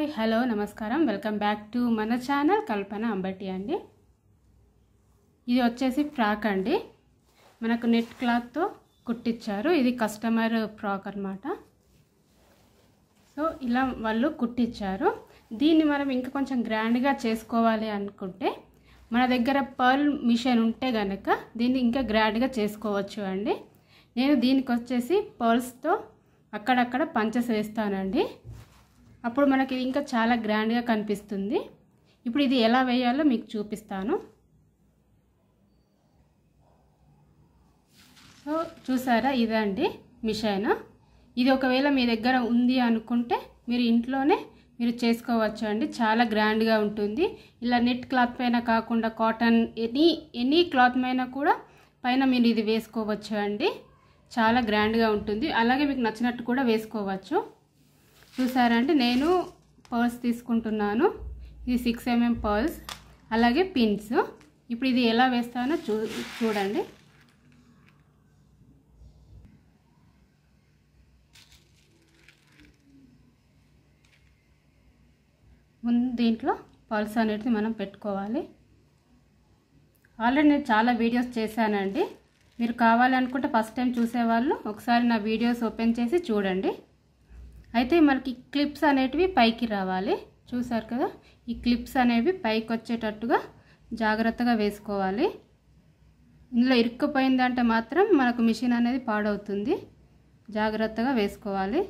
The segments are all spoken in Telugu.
హాయ్ హలో నమస్కారం వెల్కమ్ బ్యాక్ టు మన ఛానల్ కల్పన అంబటి అండి. ఇది వచ్చేసి ఫ్రాక్ అండి. మనకు నెట్ క్లాత్తో కుట్టించారు. ఇది కస్టమర్ ఫ్రాక్ అన్నమాట. సో ఇలా వాళ్ళు కుట్టించారు. దీన్ని మనం ఇంకా కొంచెం గ్రాండ్గా చేసుకోవాలి అనుకుంటే మన దగ్గర పర్ల్ మిషన్ ఉంటే గనక దీన్ని ఇంకా గ్రాండ్గా చేసుకోవచ్చు అండి. నేను దీనికి వచ్చేసి పర్ల్స్తో అక్కడక్కడ పంచెస్ వేస్తానండి. అప్పుడు మనకి ఇంకా చాలా గ్రాండ్గా కనిపిస్తుంది. ఇప్పుడు ఇది ఎలా వేయాలో మీకు చూపిస్తాను. సో చూసారా, ఇదండి మిషన్. ఇది ఒకవేళ మీ దగ్గర ఉంది అనుకుంటే మీరు ఇంట్లోనే మీరు చేసుకోవచ్చు అండి. చాలా గ్రాండ్గా ఉంటుంది. ఇలా నెట్ క్లాత్ పైన కాకుండా కాటన్ ఎనీ క్లాత్ పైన కూడా పైన మీరు ఇది వేసుకోవచ్చు అండి. చాలా గ్రాండ్గా ఉంటుంది. అలాగే మీకు నచ్చినట్టు కూడా వేసుకోవచ్చు. చూసారంటే నేను పర్ల్స్ తీసుకుంటున్నాను. ఇది 6 mm పర్ల్స్, అలాగే పిన్స్. ఇప్పుడు ఇది ఎలా వేస్తానో చూడండి. ముందు దీంట్లో పర్ల్స్ అనేది మనం పెట్టుకోవాలి. ఆల్రెడీ నేను చాలా వీడియోస్ చేశానండి. మీరు కావాలనుకుంటే ఫస్ట్ టైం చూసేవాళ్ళు ఒకసారి నా వీడియోస్ ఓపెన్ చేసి చూడండి. అయితే మనకి క్లిప్స్ అనేటివి పైకి రావాలి. చూసారు కదా, ఈ క్లిప్స్ అనేవి పైకి వచ్చేటట్టుగా జాగ్రత్తగా వేసుకోవాలి. ఇందులో ఇరుక్కుపోయిందంటే మాత్రం మనకు మిషన్ అనేది పాడవుతుంది. జాగ్రత్తగా వేసుకోవాలి.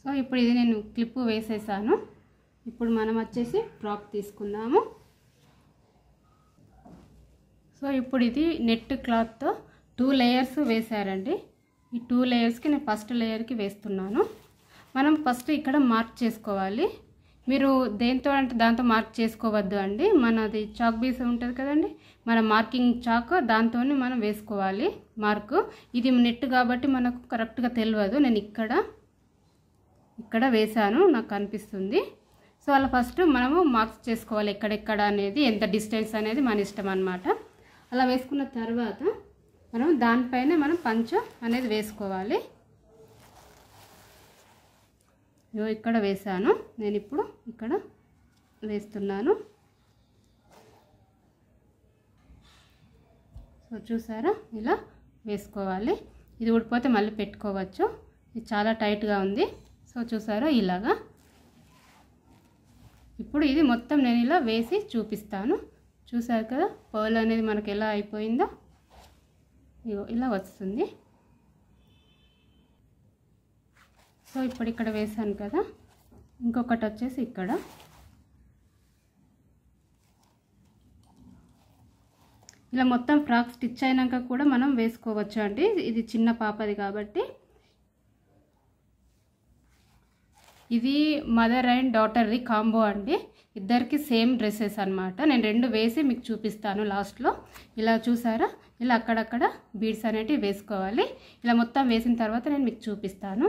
సో ఇప్పుడు ఇది నేను క్లిప్ వేసేసాను. ఇప్పుడు మనం వచ్చేసి ఫ్రాక్ తీసుకుందాము. సో ఇప్పుడు ఇది నెట్ క్లాత్తో 2 లేయర్స్ వేశారండి. ఈ 2 లేయర్స్కి నేను ఫస్ట్ లేయర్కి వేస్తున్నాను. మనం ఫస్ట్ ఇక్కడ మార్క్ చేసుకోవాలి. మీరు దేంతో అంటే దాంతో మార్క్ చేసుకోవద్దు అండి. మనది చాక్ పీస్ ఉంటుంది కదండి, మన మార్కింగ్ చాక్, దాంతో మనం వేసుకోవాలి మార్కు. ఇది నెట్ కాబట్టి మనకు కరెక్ట్గా తెలియదు. నేను ఇక్కడ వేసాను, నాకు కనిపిస్తుంది. సో అలా ఫస్ట్ మనము మార్క్స్ చేసుకోవాలి ఎక్కడెక్కడ అనేది, ఎంత డిస్టెన్స్ అనేది మన ఇష్టం అన్నమాట. అలా వేసుకున్న తర్వాత మనం దానిపైన మనం పంచ అనేది వేసుకోవాలి. ఇక్కడ వేసాను, నేను ఇప్పుడు ఇక్కడ వేస్తున్నాను. సో చూసారా, ఇలా వేసుకోవాలి. ఇది ఊడిపోతే మళ్ళీ పెట్టుకోవచ్చు. ఇది చాలా టైట్గా ఉంది. సో చూసారా, ఇలాగా. ఇప్పుడు ఇది మొత్తం నేను ఇలా వేసి చూపిస్తాను. చూసారు కదా, పర్ల్ అనేది మనకు ఎలా అయిపోయిందో ఇలా వస్తుంది. సో ఇప్పుడు ఇక్కడ వేసాను కదా, ఇంకొకటి వచ్చేసి ఇక్కడ. ఇలా మొత్తం ఫ్రాక్ స్టిచ్ అయినాక కూడా మనం వేసుకోవచ్చు అండి. ఇది చిన్న పాపది కాబట్టి. ఇది మదర్ అండ్ డాటర్ది కాంబో అండి. ఇద్దరికి సేమ్ డ్రెస్సెస్ అన్నమాట. నేను 2 వేసి మీకు చూపిస్తాను లాస్ట్లో. ఇలా చూసారా, ఇలా అక్కడక్కడ బీడ్స్ అనేటివి వేసుకోవాలి. ఇలా మొత్తం వేసిన తర్వాత నేను మీకు చూపిస్తాను.